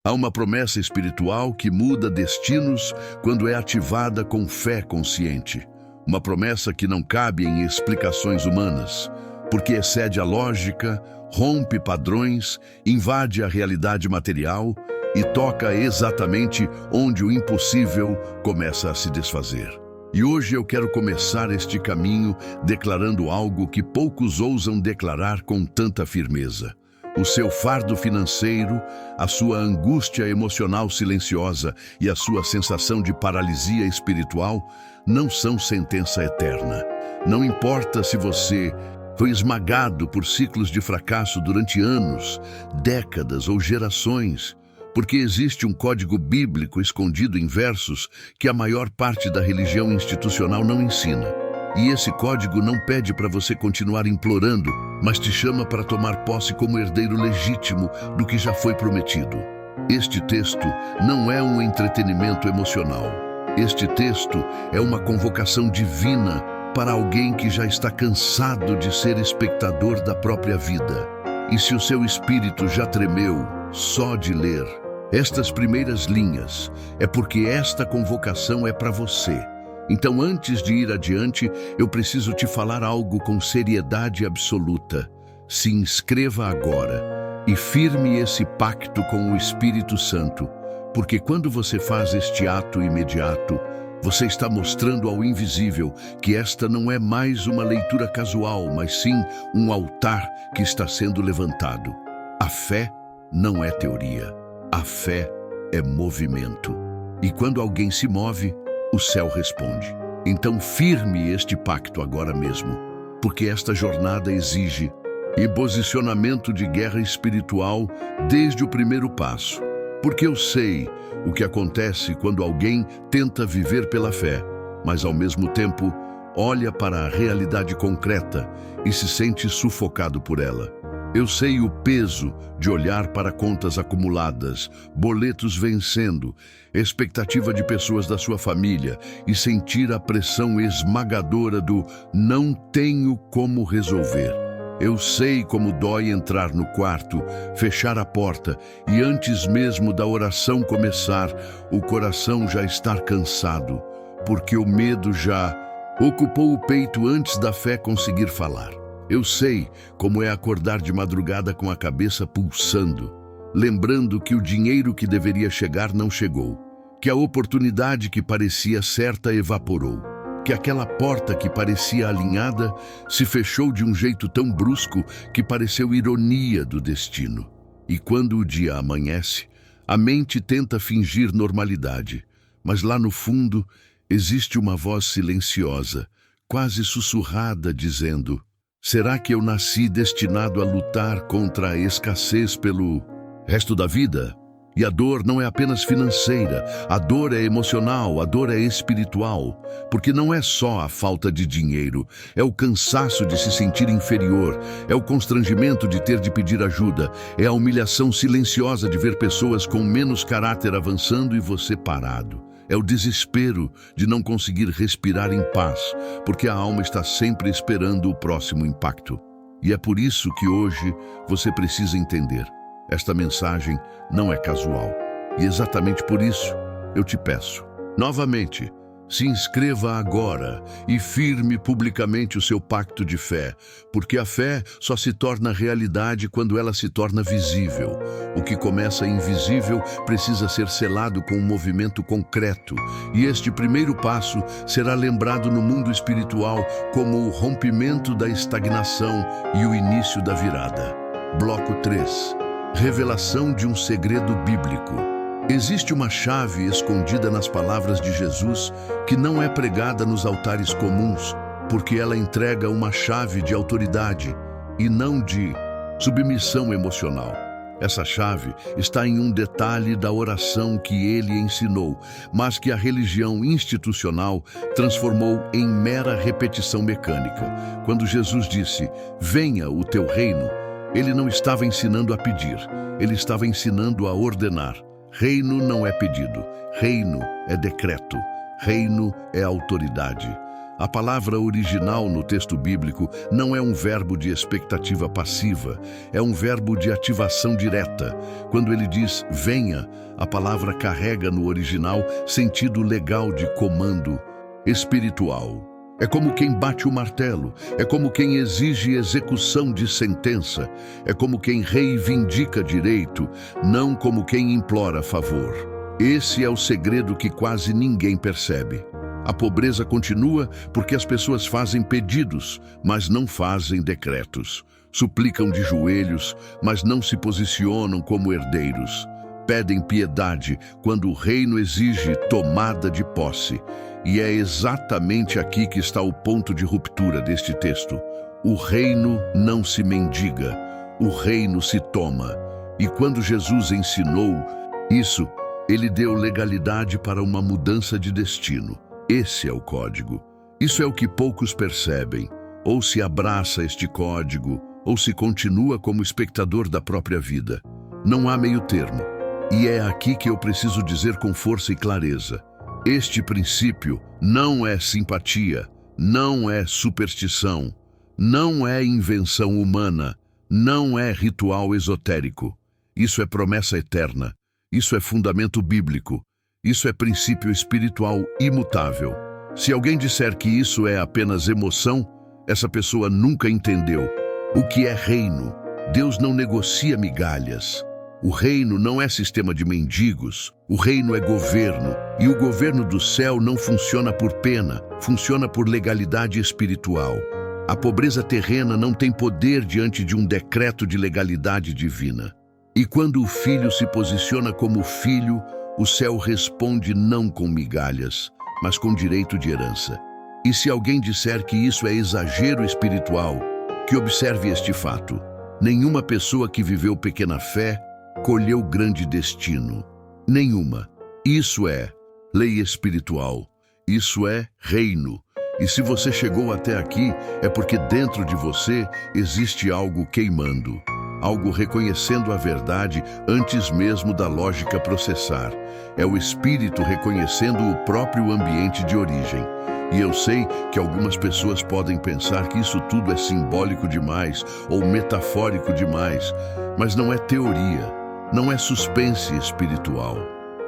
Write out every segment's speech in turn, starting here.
Há uma promessa espiritual que muda destinos quando é ativada com fé consciente. Uma promessa que não cabe em explicações humanas, porque excede a lógica, rompe padrões, invade a realidade material e toca exatamente onde o impossível começa a se desfazer. E hoje eu quero começar este caminho declarando algo que poucos ousam declarar com tanta firmeza. O seu fardo financeiro, a sua angústia emocional silenciosa e a sua sensação de paralisia espiritual não são sentença eterna. Não importa se você foi esmagado por ciclos de fracasso durante anos, décadas ou gerações, porque existe um código bíblico escondido em versos que a maior parte da religião institucional não ensina. E esse código não pede para você continuar implorando, mas te chama para tomar posse como herdeiro legítimo do que já foi prometido. Este texto não é um entretenimento emocional. Este texto é uma convocação divina para alguém que já está cansado de ser espectador da própria vida. E se o seu espírito já tremeu só de ler estas primeiras linhas, é porque esta convocação é para você. Então, antes de ir adiante, eu preciso te falar algo com seriedade absoluta. Se inscreva agora e firme esse pacto com o Espírito Santo, porque quando você faz este ato imediato, você está mostrando ao invisível que esta não é mais uma leitura casual, mas sim um altar que está sendo levantado. A fé não é teoria. A fé é movimento. E quando alguém se move, o céu responde. Então firme este pacto agora mesmo, porque esta jornada exige posicionamento de guerra espiritual desde o primeiro passo. Porque eu sei o que acontece quando alguém tenta viver pela fé, mas ao mesmo tempo olha para a realidade concreta e se sente sufocado por ela. Eu sei o peso de olhar para contas acumuladas, boletos vencendo, expectativa de pessoas da sua família e sentir a pressão esmagadora do não tenho como resolver. Eu sei como dói entrar no quarto, fechar a porta e antes mesmo da oração começar, o coração já estar cansado, porque o medo já ocupou o peito antes da fé conseguir falar. Eu sei como é acordar de madrugada com a cabeça pulsando, lembrando que o dinheiro que deveria chegar não chegou, que a oportunidade que parecia certa evaporou, que aquela porta que parecia alinhada se fechou de um jeito tão brusco que pareceu ironia do destino. E quando o dia amanhece, a mente tenta fingir normalidade, mas lá no fundo existe uma voz silenciosa, quase sussurrada, dizendo: será que eu nasci destinado a lutar contra a escassez pelo resto da vida? E a dor não é apenas financeira, a dor é emocional, a dor é espiritual, porque não é só a falta de dinheiro, é o cansaço de se sentir inferior, é o constrangimento de ter de pedir ajuda, é a humilhação silenciosa de ver pessoas com menos caráter avançando e você parado. É o desespero de não conseguir respirar em paz, porque a alma está sempre esperando o próximo impacto. E é por isso que hoje você precisa entender. Esta mensagem não é casual. E exatamente por isso eu te peço, novamente, se inscreva agora e firme publicamente o seu pacto de fé, porque a fé só se torna realidade quando ela se torna visível. O que começa invisível precisa ser selado com um movimento concreto, e este primeiro passo será lembrado no mundo espiritual como o rompimento da estagnação e o início da virada. Bloco 3. Revelação de um segredo bíblico. Existe uma chave escondida nas palavras de Jesus que não é pregada nos altares comuns, porque ela entrega uma chave de autoridade e não de submissão emocional. Essa chave está em um detalhe da oração que ele ensinou, mas que a religião institucional transformou em mera repetição mecânica. Quando Jesus disse, venha o teu reino, ele não estava ensinando a pedir, ele estava ensinando a ordenar. Reino não é pedido, reino é decreto, reino é autoridade. A palavra original no texto bíblico não é um verbo de expectativa passiva, é um verbo de ativação direta. Quando ele diz venha, a palavra carrega no original sentido legal de comando espiritual. É como quem bate o martelo, é como quem exige execução de sentença, é como quem reivindica direito, não como quem implora favor. Esse é o segredo que quase ninguém percebe. A pobreza continua porque as pessoas fazem pedidos, mas não fazem decretos. Suplicam de joelhos, mas não se posicionam como herdeiros. Pedem piedade quando o reino exige tomada de posse. E é exatamente aqui que está o ponto de ruptura deste texto. O reino não se mendiga, o reino se toma. E quando Jesus ensinou isso, ele deu legalidade para uma mudança de destino. Esse é o código. Isso é o que poucos percebem. Ou se abraça este código, ou se continua como espectador da própria vida. Não há meio termo. E é aqui que eu preciso dizer com força e clareza. Este princípio não é simpatia, não é superstição, não é invenção humana, não é ritual esotérico. Isso é promessa eterna, isso é fundamento bíblico, isso é princípio espiritual imutável. Se alguém disser que isso é apenas emoção, essa pessoa nunca entendeu o que é reino. Deus não negocia migalhas. O reino não é sistema de mendigos, o reino é governo, e o governo do céu não funciona por pena, funciona por legalidade espiritual. A pobreza terrena não tem poder diante de um decreto de legalidade divina. E quando o filho se posiciona como filho, o céu responde não com migalhas, mas com direito de herança. E se alguém disser que isso é exagero espiritual, que observe este fato. Nenhuma pessoa que viveu pequena fé colheu grande destino. Nenhuma. Isso é lei espiritual. Isso é reino. E se você chegou até aqui, é porque dentro de você existe algo queimando. Algo reconhecendo a verdade antes mesmo da lógica processar. É o espírito reconhecendo o próprio ambiente de origem. E eu sei que algumas pessoas podem pensar que isso tudo é simbólico demais ou metafórico demais, mas não é teoria. Não é suspense espiritual.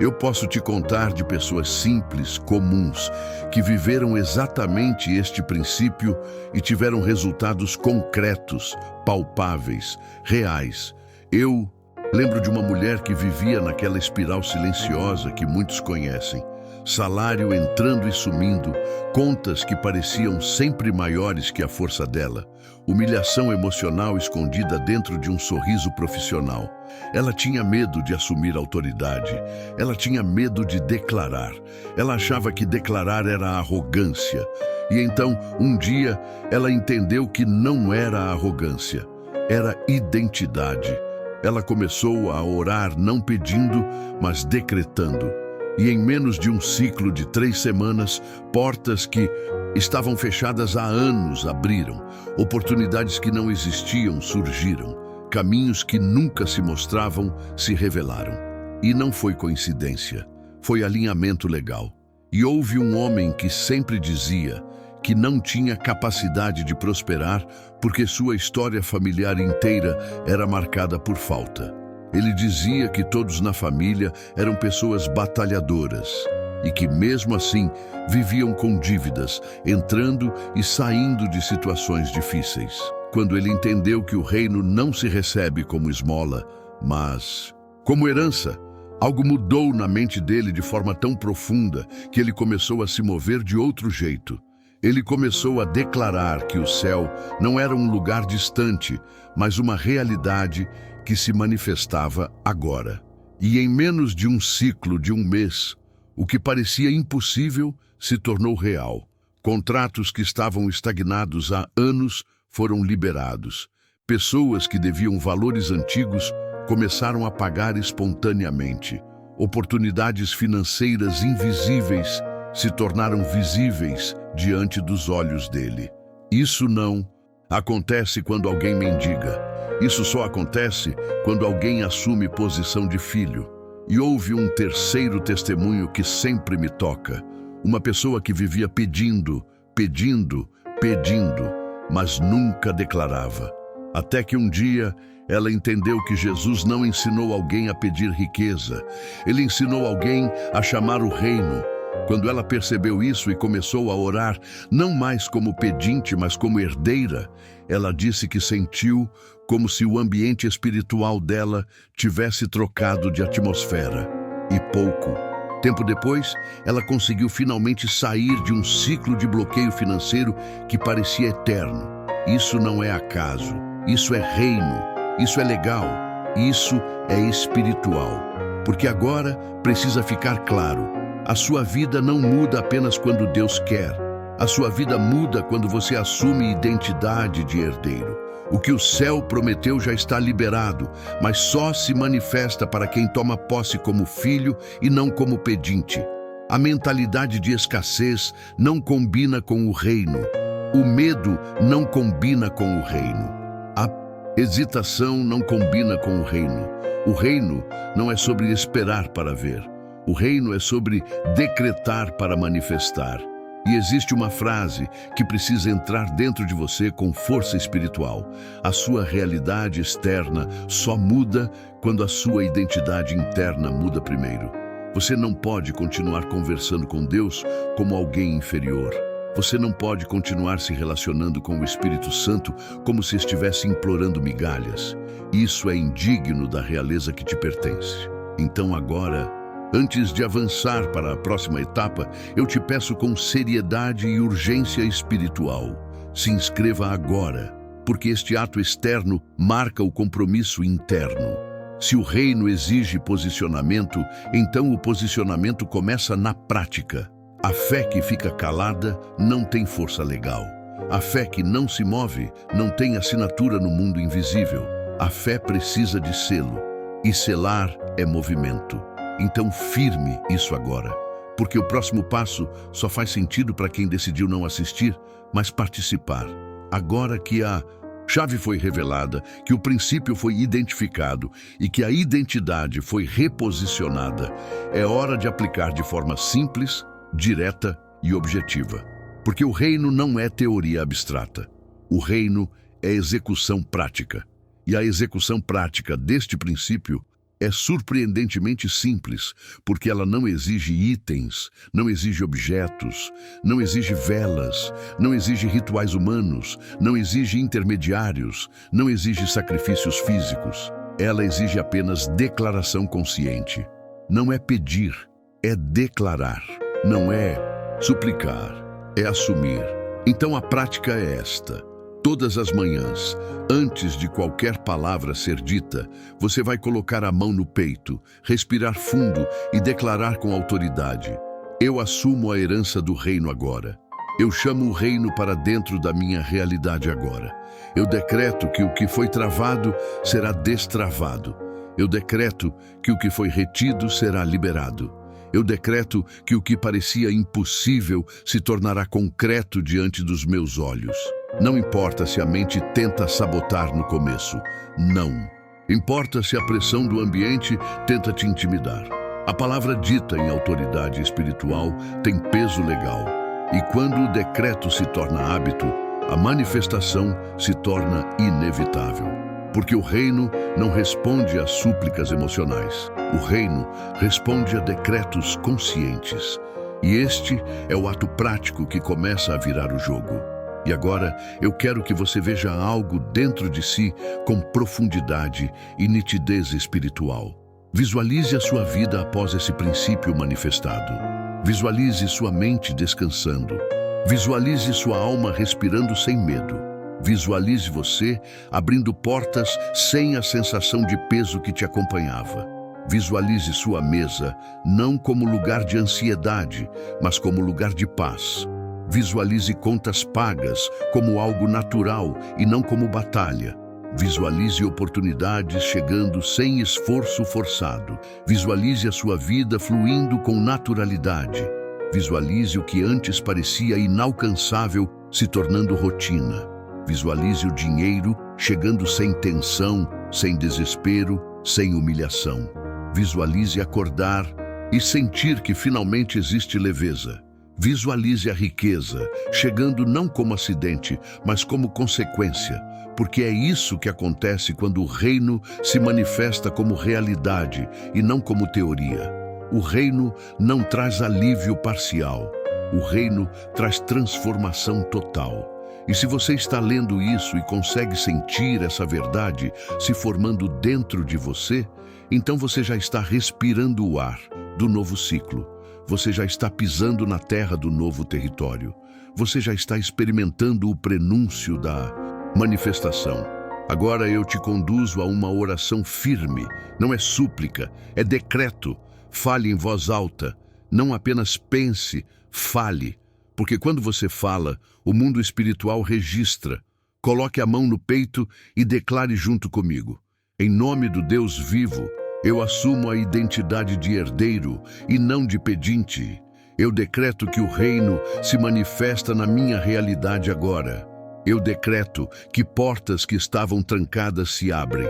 Eu posso te contar de pessoas simples, comuns, que viveram exatamente este princípio e tiveram resultados concretos, palpáveis, reais. Eu lembro de uma mulher que vivia naquela espiral silenciosa que muitos conhecem. Salário entrando e sumindo, contas que pareciam sempre maiores que a força dela, humilhação emocional escondida dentro de um sorriso profissional. Ela tinha medo de assumir autoridade, ela tinha medo de declarar, ela achava que declarar era arrogância. E então, um dia, ela entendeu que não era arrogância, era identidade. Ela começou a orar não pedindo, mas decretando. E em menos de um ciclo de 3 semanas, portas que estavam fechadas há anos abriram, oportunidades que não existiam surgiram, caminhos que nunca se mostravam se revelaram. E não foi coincidência, foi alinhamento legal. E houve um homem que sempre dizia que não tinha capacidade de prosperar porque sua história familiar inteira era marcada por falta. Ele dizia que todos na família eram pessoas batalhadoras e que, mesmo assim, viviam com dívidas, entrando e saindo de situações difíceis. Quando ele entendeu que o reino não se recebe como esmola, mas como herança, algo mudou na mente dele de forma tão profunda que ele começou a se mover de outro jeito. Ele começou a declarar que o céu não era um lugar distante, mas uma realidade que se manifestava agora. E em menos de um ciclo de um mês, o que parecia impossível se tornou real. Contratos que estavam estagnados há anos foram liberados. Pessoas que deviam valores antigos começaram a pagar espontaneamente. Oportunidades financeiras invisíveis se tornaram visíveis diante dos olhos dele. Isso não acontece quando alguém mendiga. Isso só acontece quando alguém assume posição de filho. E houve um terceiro testemunho que sempre me toca. Uma pessoa que vivia pedindo, pedindo, pedindo, mas nunca declarava. Até que um dia ela entendeu que Jesus não ensinou alguém a pedir riqueza. Ele ensinou alguém a chamar o reino. Quando ela percebeu isso e começou a orar, não mais como pedinte, mas como herdeira, ela disse que sentiu como se o ambiente espiritual dela tivesse trocado de atmosfera. E pouco tempo depois, ela conseguiu finalmente sair de um ciclo de bloqueio financeiro que parecia eterno. Isso não é acaso, isso é reino, isso é legal, isso é espiritual. Porque agora precisa ficar claro, a sua vida não muda apenas quando Deus quer. A sua vida muda quando você assume identidade de herdeiro. O que o céu prometeu já está liberado, mas só se manifesta para quem toma posse como filho e não como pedinte. A mentalidade de escassez não combina com o reino. O medo não combina com o reino. A hesitação não combina com o reino. O reino não é sobre esperar para ver. O reino é sobre decretar para manifestar. E existe uma frase que precisa entrar dentro de você com força espiritual. A sua realidade externa só muda quando a sua identidade interna muda primeiro. Você não pode continuar conversando com Deus como alguém inferior. Você não pode continuar se relacionando com o Espírito Santo como se estivesse implorando migalhas. Isso é indigno da realeza que te pertence. Então agora, antes de avançar para a próxima etapa, eu te peço com seriedade e urgência espiritual. Se inscreva agora, porque este ato externo marca o compromisso interno. Se o reino exige posicionamento, então o posicionamento começa na prática. A fé que fica calada não tem força legal. A fé que não se move não tem assinatura no mundo invisível. A fé precisa de selo, e selar é movimento. Então firme isso agora, porque o próximo passo só faz sentido para quem decidiu não assistir, mas participar. Agora que a chave foi revelada, que o princípio foi identificado e que a identidade foi reposicionada, é hora de aplicar de forma simples, direta e objetiva. Porque o reino não é teoria abstrata. O reino é execução prática. E a execução prática deste princípio é surpreendentemente simples, porque ela não exige itens, não exige objetos, não exige velas, não exige rituais humanos, não exige intermediários, não exige sacrifícios físicos. Ela exige apenas declaração consciente. Não é pedir, é declarar. Não é suplicar, é assumir. Então a prática é esta. Todas as manhãs, antes de qualquer palavra ser dita, você vai colocar a mão no peito, respirar fundo e declarar com autoridade: eu assumo a herança do reino agora. Eu chamo o reino para dentro da minha realidade agora. Eu decreto que o que foi travado será destravado. Eu decreto que o que foi retido será liberado. Eu decreto que o que parecia impossível se tornará concreto diante dos meus olhos. Não importa se a mente tenta sabotar no começo. Não. Importa se a pressão do ambiente tenta te intimidar. A palavra dita em autoridade espiritual tem peso legal. E quando o decreto se torna hábito, a manifestação se torna inevitável. Porque o reino não responde a súplicas emocionais. O reino responde a decretos conscientes. E este é o ato prático que começa a virar o jogo. E agora eu quero que você veja algo dentro de si com profundidade e nitidez espiritual. Visualize a sua vida após esse princípio manifestado. Visualize sua mente descansando. Visualize sua alma respirando sem medo. Visualize você abrindo portas sem a sensação de peso que te acompanhava. Visualize sua mesa não como lugar de ansiedade, mas como lugar de paz. Visualize contas pagas como algo natural e não como batalha. Visualize oportunidades chegando sem esforço forçado. Visualize a sua vida fluindo com naturalidade. Visualize o que antes parecia inalcançável se tornando rotina. Visualize o dinheiro chegando sem tensão, sem desespero, sem humilhação. Visualize acordar e sentir que finalmente existe leveza. Visualize a riqueza, chegando não como acidente, mas como consequência, porque é isso que acontece quando o reino se manifesta como realidade e não como teoria. O reino não traz alívio parcial, o reino traz transformação total. E se você está lendo isso e consegue sentir essa verdade se formando dentro de você, então você já está respirando o ar do novo ciclo. Você já está pisando na terra do novo território. Você já está experimentando o prenúncio da manifestação. Agora eu te conduzo a uma oração firme. Não é súplica, é decreto. Fale em voz alta. Não apenas pense, fale. Porque quando você fala, o mundo espiritual registra. Coloque a mão no peito e declare junto comigo. Em nome do Deus vivo, eu assumo a identidade de herdeiro e não de pedinte. Eu decreto que o reino se manifesta na minha realidade agora. Eu decreto que portas que estavam trancadas se abrem.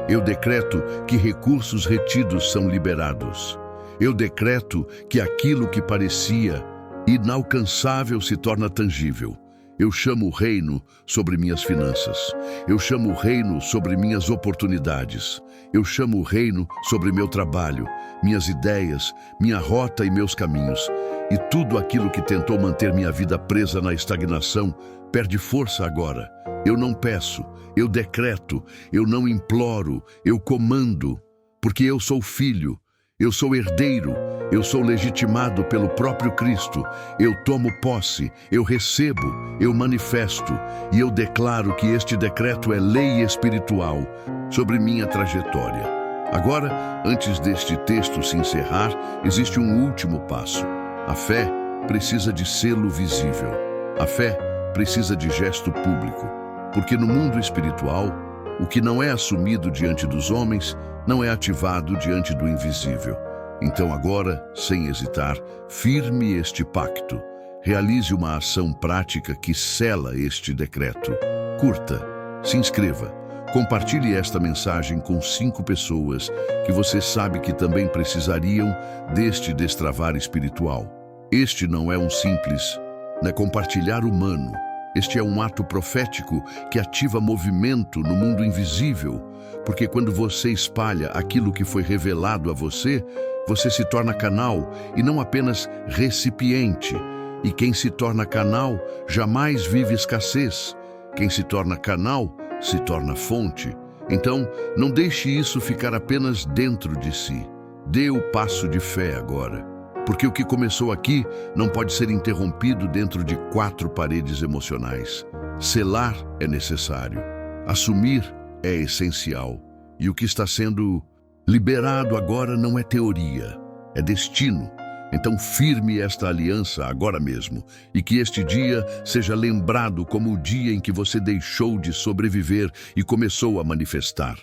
Eu decreto que recursos retidos são liberados. Eu decreto que aquilo que parecia inalcançável se torna tangível. Eu chamo o reino sobre minhas finanças. Eu chamo o reino sobre minhas oportunidades. Eu chamo o reino sobre meu trabalho, minhas ideias, minha rota e meus caminhos. E tudo aquilo que tentou manter minha vida presa na estagnação perde força agora. Eu não peço, eu decreto, eu não imploro, eu comando, porque eu sou filho. Eu sou herdeiro, eu sou legitimado pelo próprio Cristo. Eu tomo posse, eu recebo, eu manifesto e eu declaro que este decreto é lei espiritual sobre minha trajetória. Agora, antes deste texto se encerrar, existe um último passo. A fé precisa de selo visível. A fé precisa de gesto público, porque no mundo espiritual, o que não é assumido diante dos homens não é ativado diante do invisível. Então agora, sem hesitar, firme este pacto. Realize uma ação prática que sela este decreto. Curta, se inscreva, compartilhe esta mensagem com 5 pessoas que você sabe que também precisariam deste destravar espiritual. Este não é um simples, compartilhar humano. Este é um ato profético que ativa movimento no mundo invisível, porque quando você espalha aquilo que foi revelado a você, você se torna canal e não apenas recipiente. E quem se torna canal jamais vive escassez. Quem se torna canal se torna fonte. Então, não deixe isso ficar apenas dentro de si. Dê o passo de fé agora. Porque o que começou aqui não pode ser interrompido dentro de 4 paredes emocionais. Selar é necessário. Assumir é essencial. E o que está sendo liberado agora não é teoria, é destino. Então firme esta aliança agora mesmo e que este dia seja lembrado como o dia em que você deixou de sobreviver e começou a manifestar.